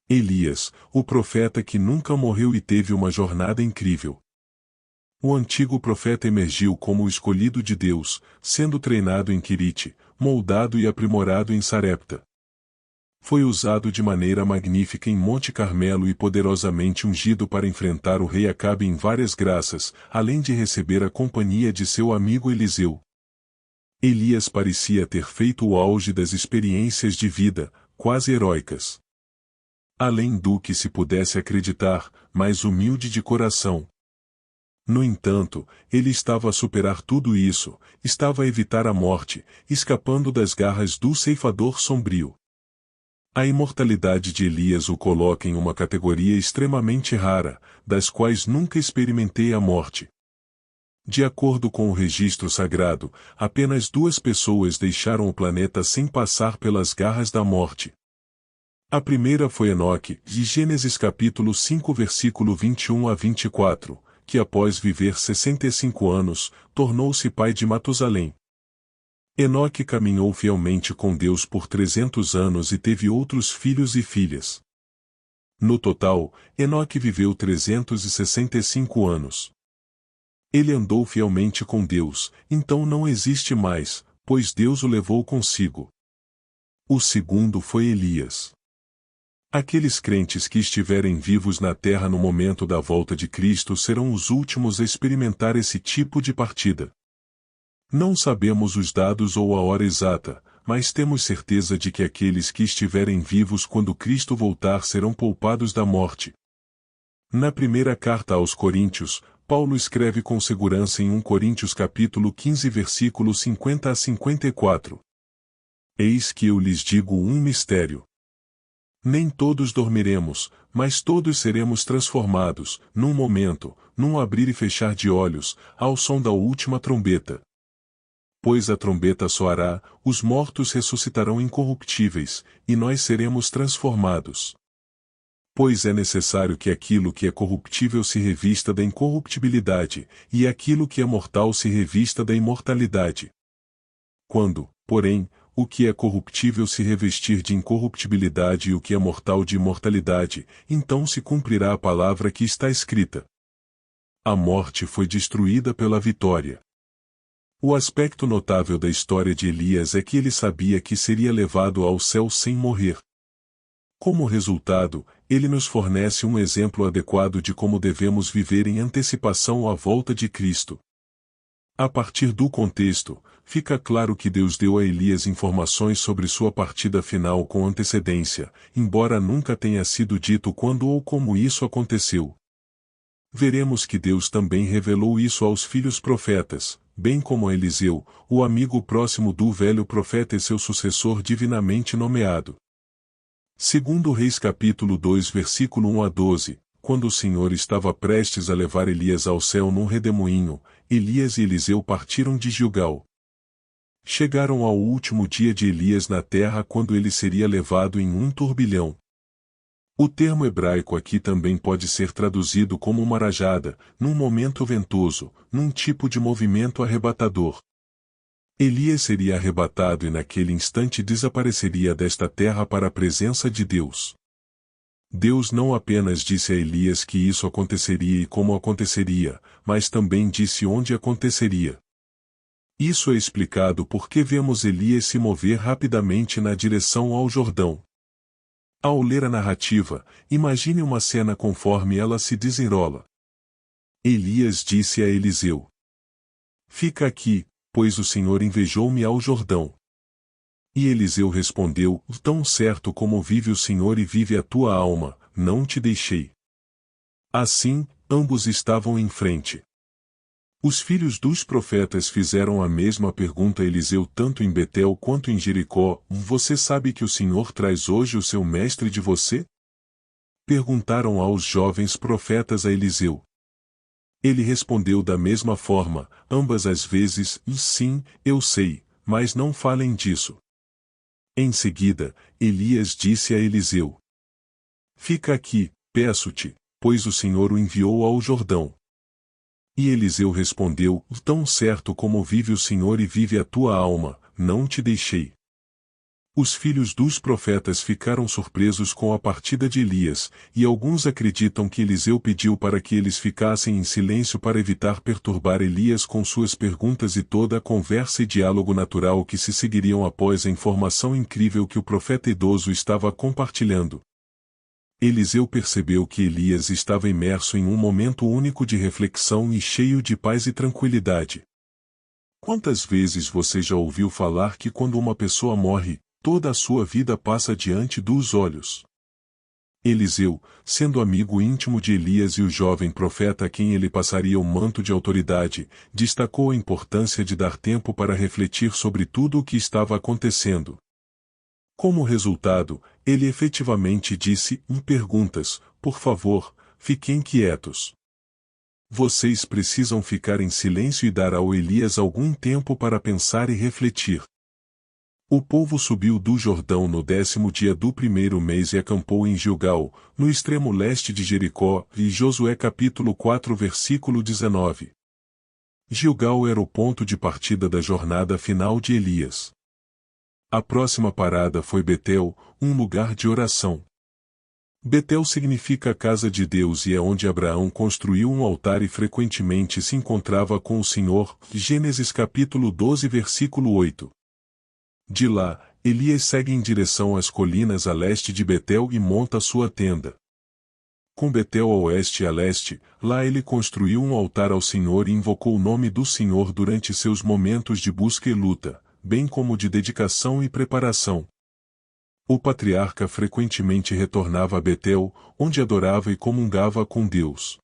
Elias, o profeta que nunca morreu e teve uma jornada incrível. O antigo profeta emergiu como o escolhido de Deus, sendo treinado em Quirite, moldado e aprimorado em Sarepta. Foi usado de maneira magnífica em Monte Carmelo e poderosamente ungido para enfrentar o rei Acabe em várias graças, além de receber a companhia de seu amigo Eliseu. Elias parecia ter feito o auge das experiências de vida, quase heróicas. Além do que se pudesse acreditar, mais humilde de coração. No entanto, ele estava a superar tudo isso, estava a evitar a morte, escapando das garras do ceifador sombrio. A imortalidade de Elias o coloca em uma categoria extremamente rara, das quais nunca experimentei a morte. De acordo com o registro sagrado, apenas 2 pessoas deixaram o planeta sem passar pelas garras da morte. A primeira foi Enoque, de Gênesis capítulo 5 versículo 21 a 24, que após viver 65 anos, tornou-se pai de Matusalém. Enoque caminhou fielmente com Deus por 300 anos e teve outros filhos e filhas. No total, Enoque viveu 365 anos. Ele andou fielmente com Deus, então não existe mais, pois Deus o levou consigo. O segundo foi Elias. Aqueles crentes que estiverem vivos na terra no momento da volta de Cristo serão os últimos a experimentar esse tipo de partida. Não sabemos os dados ou a hora exata, mas temos certeza de que aqueles que estiverem vivos quando Cristo voltar serão poupados da morte. Na primeira carta aos Coríntios, Paulo escreve com segurança em 1 Coríntios capítulo 15 versículo 50 a 54. Eis que eu lhes digo um mistério. Nem todos dormiremos, mas todos seremos transformados, num momento, num abrir e fechar de olhos, ao som da última trombeta. Pois a trombeta soará, os mortos ressuscitarão incorruptíveis, e nós seremos transformados. Pois é necessário que aquilo que é corruptível se revista da incorruptibilidade, e aquilo que é mortal se revista da imortalidade. Quando, porém, o que é corruptível se revestir de incorruptibilidade e o que é mortal de imortalidade, então se cumprirá a palavra que está escrita. A morte foi destruída pela vitória. O aspecto notável da história de Elias é que ele sabia que seria levado ao céu sem morrer. Como resultado, ele nos fornece um exemplo adequado de como devemos viver em antecipação à volta de Cristo. A partir do contexto, fica claro que Deus deu a Elias informações sobre sua partida final com antecedência, embora nunca tenha sido dito quando ou como isso aconteceu. Veremos que Deus também revelou isso aos filhos profetas, bem como a Eliseu, o amigo próximo do velho profeta e seu sucessor divinamente nomeado. Segundo Reis capítulo 2 versículo 1 a 12, quando o Senhor estava prestes a levar Elias ao céu num redemoinho, Elias e Eliseu partiram de Gilgal. Chegaram ao último dia de Elias na terra quando ele seria levado em um turbilhão. O termo hebraico aqui também pode ser traduzido como uma rajada, num momento ventoso, num tipo de movimento arrebatador. Elias seria arrebatado e naquele instante desapareceria desta terra para a presença de Deus. Deus não apenas disse a Elias que isso aconteceria e como aconteceria, mas também disse onde aconteceria. Isso é explicado porque vemos Elias se mover rapidamente na direção ao Jordão. Ao ler a narrativa, imagine uma cena conforme ela se desenrola. Elias disse a Eliseu: "Fica aqui, pois o Senhor invejou-me ao Jordão." E Eliseu respondeu: "Tão certo como vive o Senhor e vive a tua alma, não te deixei." Assim, ambos estavam em frente. Os filhos dos profetas fizeram a mesma pergunta a Eliseu tanto em Betel quanto em Jericó: "Você sabe que o Senhor traz hoje o seu mestre de você?" Perguntaram aos jovens profetas a Eliseu. Ele respondeu da mesma forma, ambas as vezes: "Sim, eu sei, mas não falem disso." Em seguida, Elias disse a Eliseu: "Fica aqui, peço-te, pois o Senhor o enviou ao Jordão." E Eliseu respondeu: "Tão certo como vive o Senhor e vive a tua alma, não te deixei." Os filhos dos profetas ficaram surpresos com a partida de Elias, e alguns acreditam que Eliseu pediu para que eles ficassem em silêncio para evitar perturbar Elias com suas perguntas e toda a conversa e diálogo natural que se seguiriam após a informação incrível que o profeta idoso estava compartilhando. Eliseu percebeu que Elias estava imerso em um momento único de reflexão e cheio de paz e tranquilidade. Quantas vezes você já ouviu falar que quando uma pessoa morre, toda a sua vida passa diante dos olhos? Eliseu, sendo amigo íntimo de Elias e o jovem profeta a quem ele passaria o manto de autoridade, destacou a importância de dar tempo para refletir sobre tudo o que estava acontecendo. Como resultado, ele efetivamente disse, em perguntas, por favor, fiquem quietos. Vocês precisam ficar em silêncio e dar ao Elias algum tempo para pensar e refletir. O povo subiu do Jordão no 10º dia do primeiro mês e acampou em Gilgal, no extremo leste de Jericó, e Josué capítulo 4 versículo 19. Gilgal era o ponto de partida da jornada final de Elias. A próxima parada foi Betel, um lugar de oração. Betel significa casa de Deus e é onde Abraão construiu um altar e frequentemente se encontrava com o Senhor, Gênesis capítulo 12 versículo 8. De lá, Elias segue em direção às colinas a leste de Betel e monta sua tenda. Com Betel a oeste e a leste, lá ele construiu um altar ao Senhor e invocou o nome do Senhor durante seus momentos de busca e luta, bem como de dedicação e preparação. O patriarca frequentemente retornava a Betel, onde adorava e comungava com Deus.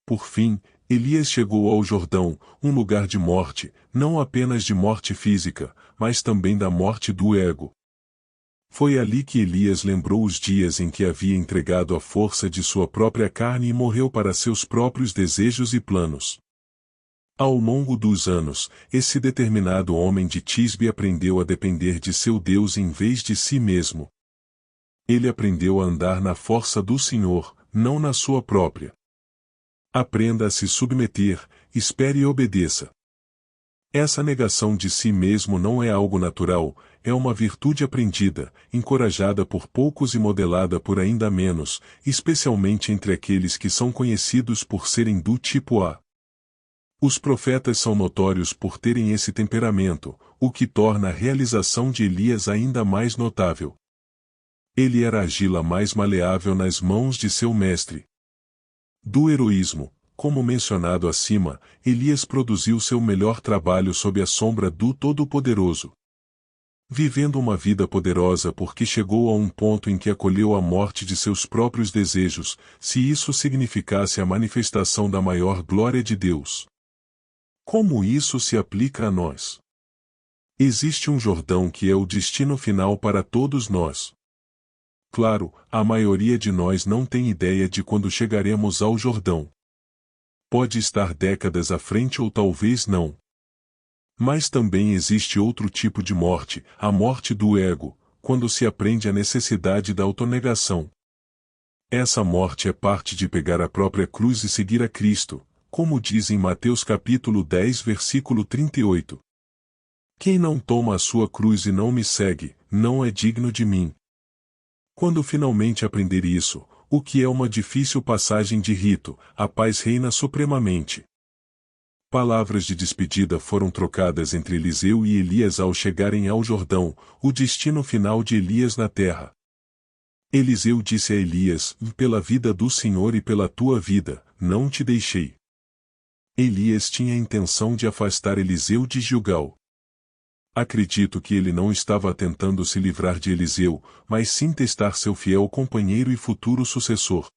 Por fim, Elias chegou ao Jordão, um lugar de morte, não apenas de morte física, mas também da morte do ego. Foi ali que Elias lembrou os dias em que havia entregado a força de sua própria carne e morreu para seus próprios desejos e planos. Ao longo dos anos, esse determinado homem de Tisbe aprendeu a depender de seu Deus em vez de si mesmo. Ele aprendeu a andar na força do Senhor, não na sua própria. Aprenda a se submeter, espere e obedeça. Essa negação de si mesmo não é algo natural, é uma virtude aprendida, encorajada por poucos e modelada por ainda menos, especialmente entre aqueles que são conhecidos por serem do tipo A. Os profetas são notórios por terem esse temperamento, o que torna a realização de Elias ainda mais notável. Ele era a argila mais maleável nas mãos de seu mestre. Do heroísmo, como mencionado acima, Elias produziu seu melhor trabalho sob a sombra do Todo-Poderoso. Vivendo uma vida poderosa porque chegou a um ponto em que acolheu a morte de seus próprios desejos, se isso significasse a manifestação da maior glória de Deus. Como isso se aplica a nós? Existe um Jordão que é o destino final para todos nós. Claro, a maioria de nós não tem ideia de quando chegaremos ao Jordão. Pode estar décadas à frente ou talvez não. Mas também existe outro tipo de morte, a morte do ego, quando se aprende a necessidade da autonegação. Essa morte é parte de pegar a própria cruz e seguir a Cristo, como diz em Mateus capítulo 10 versículo 38. Quem não toma a sua cruz e não me segue, não é digno de mim. Quando finalmente aprender isso, o que é uma difícil passagem de rito, a paz reina supremamente. Palavras de despedida foram trocadas entre Eliseu e Elias ao chegarem ao Jordão, o destino final de Elias na terra. Eliseu disse a Elias, pela vida do Senhor e pela tua vida, não te deixei. Elias tinha a intenção de afastar Eliseu de Gilgal. Acredito que ele não estava tentando se livrar de Eliseu, mas sim testar seu fiel companheiro e futuro sucessor.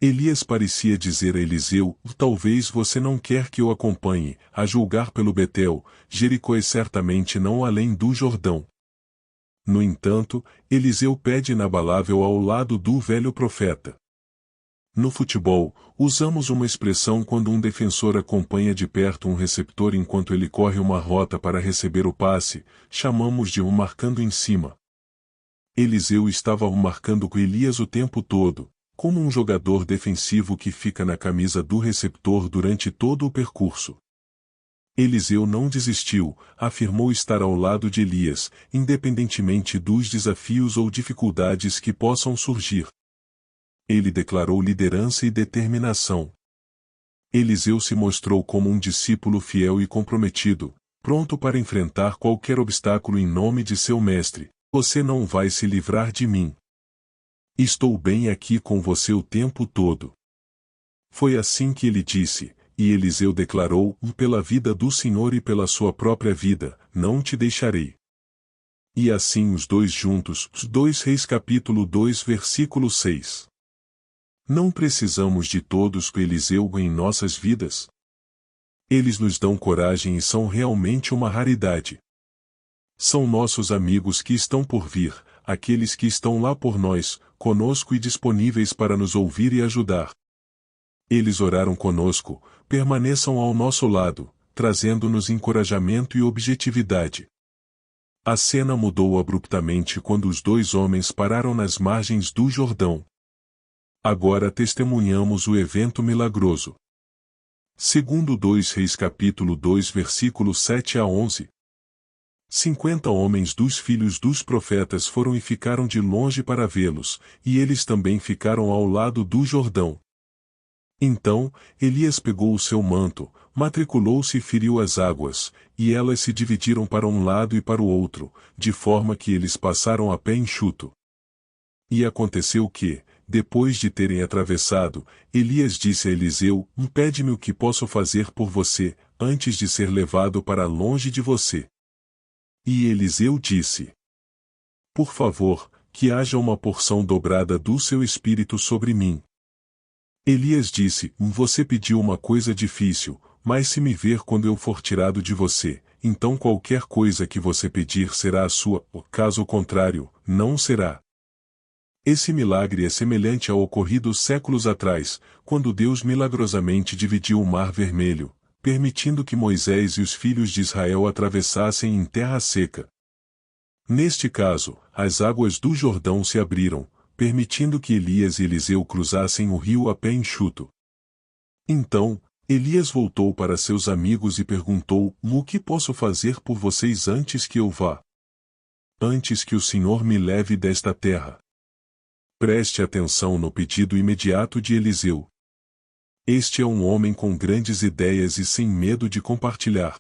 Elias parecia dizer a Eliseu, talvez você não quer que eu acompanhe, a julgar pelo Betel, Jericó é certamente não além do Jordão. No entanto, Eliseu pede inabalável ao lado do velho profeta. No futebol, usamos uma expressão quando um defensor acompanha de perto um receptor enquanto ele corre uma rota para receber o passe, chamamos de marcando em cima. Eliseu estava marcando com Elias o tempo todo, como um jogador defensivo que fica na camisa do receptor durante todo o percurso. Eliseu não desistiu, afirmou estar ao lado de Elias, independentemente dos desafios ou dificuldades que possam surgir. Ele declarou liderança e determinação. Eliseu se mostrou como um discípulo fiel e comprometido, pronto para enfrentar qualquer obstáculo em nome de seu mestre. Você não vai se livrar de mim. Estou bem aqui com você o tempo todo. Foi assim que ele disse, e Eliseu declarou: pela vida do Senhor e pela sua própria vida, não te deixarei. E assim os dois juntos, 2 Reis capítulo 2 versículo 6. Não precisamos de todos que Eliseu em nossas vidas. Eles nos dão coragem e são realmente uma raridade. São nossos amigos que estão por vir, aqueles que estão lá por nós, conosco e disponíveis para nos ouvir e ajudar. Eles oraram conosco, permaneçam ao nosso lado, trazendo-nos encorajamento e objetividade. A cena mudou abruptamente quando os dois homens pararam nas margens do Jordão. Agora testemunhamos o evento milagroso. Segundo 2 Reis capítulo 2 versículos 7 a 11. 50 homens dos filhos dos profetas foram e ficaram de longe para vê-los, e eles também ficaram ao lado do Jordão. Então, Elias pegou o seu manto, matriculou-se e feriu as águas, e elas se dividiram para um lado e para o outro, de forma que eles passaram a pé enxuto. E aconteceu que, depois de terem atravessado, Elias disse a Eliseu: pede-me o que posso fazer por você, antes de ser levado para longe de você. E Eliseu disse: por favor, que haja uma porção dobrada do seu espírito sobre mim. Elias disse: você pediu uma coisa difícil, mas se me ver quando eu for tirado de você, então qualquer coisa que você pedir será a sua, caso contrário, não será. Esse milagre é semelhante ao ocorrido séculos atrás, quando Deus milagrosamente dividiu o Mar Vermelho, permitindo que Moisés e os filhos de Israel atravessassem em terra seca. Neste caso, as águas do Jordão se abriram, permitindo que Elias e Eliseu cruzassem o rio a pé enxuto. Então, Elias voltou para seus amigos e perguntou: o que posso fazer por vocês antes que eu vá? Antes que o Senhor me leve desta terra. Preste atenção no pedido imediato de Eliseu. Este é um homem com grandes ideias e sem medo de compartilhar.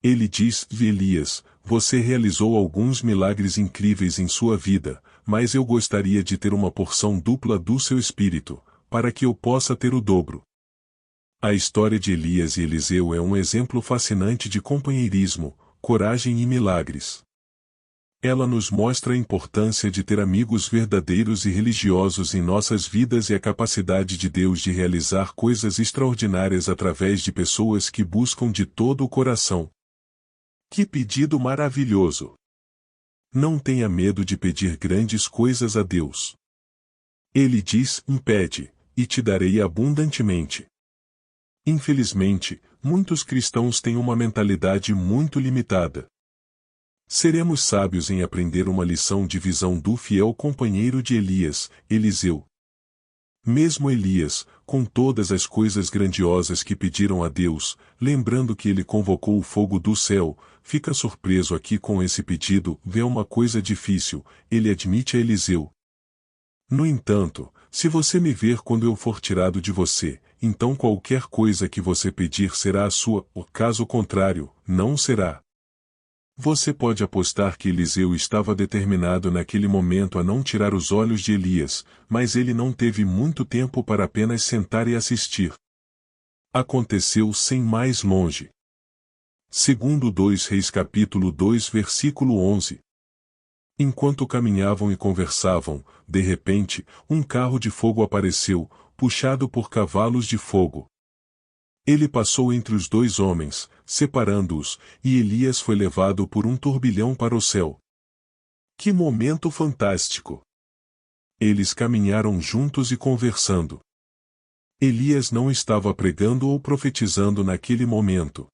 Ele diz: Elias, você realizou alguns milagres incríveis em sua vida, mas eu gostaria de ter uma porção dupla do seu espírito, para que eu possa ter o dobro. A história de Elias e Eliseu é um exemplo fascinante de companheirismo, coragem e milagres. Ela nos mostra a importância de ter amigos verdadeiros e religiosos em nossas vidas e a capacidade de Deus de realizar coisas extraordinárias através de pessoas que buscam de todo o coração. Que pedido maravilhoso! Não tenha medo de pedir grandes coisas a Deus. Ele diz: pede, e te darei abundantemente. Infelizmente, muitos cristãos têm uma mentalidade muito limitada. Seremos sábios em aprender uma lição de visão do fiel companheiro de Elias, Eliseu. Mesmo Elias, com todas as coisas grandiosas que pediram a Deus, lembrando que ele convocou o fogo do céu, fica surpreso aqui com esse pedido, vê uma coisa difícil, ele admite a Eliseu. No entanto, se você me ver quando eu for tirado de você, então qualquer coisa que você pedir será a sua, ou caso contrário, não será. Você pode apostar que Eliseu estava determinado naquele momento a não tirar os olhos de Elias, mas ele não teve muito tempo para apenas sentar e assistir. Aconteceu sem mais longe. Segundo 2 Reis capítulo 2 versículo 11. Enquanto caminhavam e conversavam, de repente, um carro de fogo apareceu, puxado por cavalos de fogo. Ele passou entre os dois homens, separando-os, e Elias foi levado por um turbilhão para o céu. Que momento fantástico! Eles caminharam juntos e conversando. Elias não estava pregando ou profetizando naquele momento.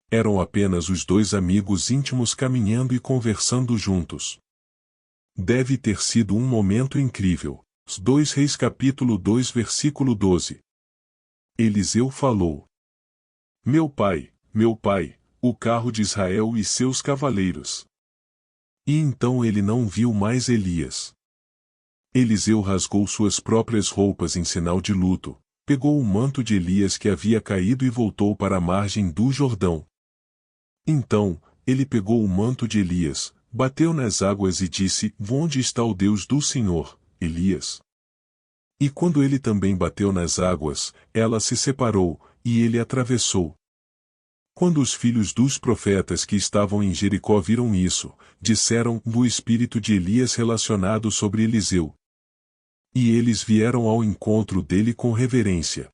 Eram apenas os dois amigos íntimos caminhando e conversando juntos. Deve ter sido um momento incrível. 2 Reis capítulo 2 versículo 12. Eliseu falou: Meu pai, meu pai, o carro de Israel e seus cavaleiros. E então ele não viu mais Elias. Eliseu rasgou suas próprias roupas em sinal de luto, pegou o manto de Elias que havia caído e voltou para a margem do Jordão. Então, ele pegou o manto de Elias, bateu nas águas e disse: Onde está o Deus do Senhor, Elias? E quando ele também bateu nas águas, ela se separou, e ele atravessou. Quando os filhos dos profetas que estavam em Jericó viram isso, disseram: O espírito de Elias relacionado sobre Eliseu. E eles vieram ao encontro dele com reverência.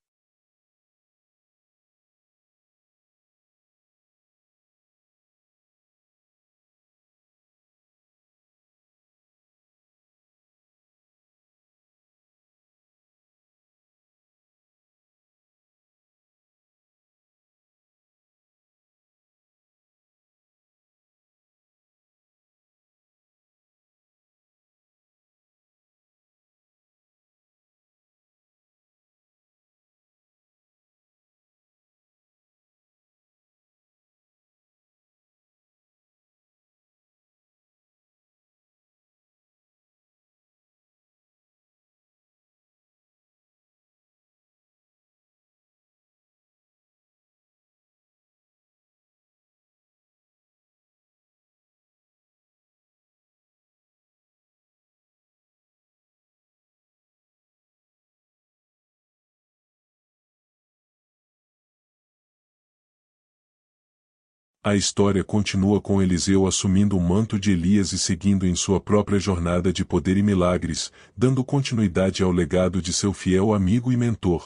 A história continua com Eliseu assumindo o manto de Elias e seguindo em sua própria jornada de poder e milagres, dando continuidade ao legado de seu fiel amigo e mentor.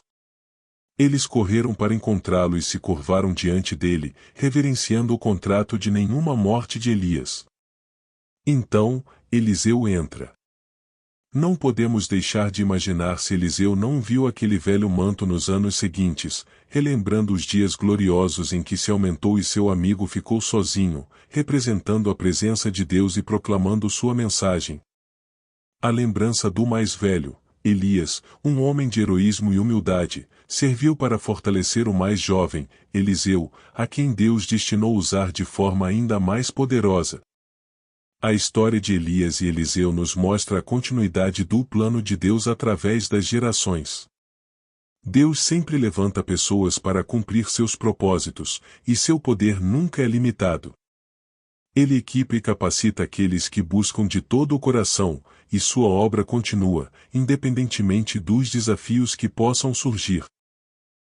Eles correram para encontrá-lo e se curvaram diante dele, reverenciando o contrato de nenhuma morte de Elias. Então, Eliseu entra. Não podemos deixar de imaginar se Eliseu não viu aquele velho manto nos anos seguintes, relembrando os dias gloriosos em que se aumentou e seu amigo ficou sozinho, representando a presença de Deus e proclamando sua mensagem. A lembrança do mais velho, Elias, um homem de heroísmo e humildade, serviu para fortalecer o mais jovem, Eliseu, a quem Deus destinou usar de forma ainda mais poderosa. A história de Elias e Eliseu nos mostra a continuidade do plano de Deus através das gerações. Deus sempre levanta pessoas para cumprir seus propósitos, e seu poder nunca é limitado. Ele equipa e capacita aqueles que buscam de todo o coração, e sua obra continua, independentemente dos desafios que possam surgir.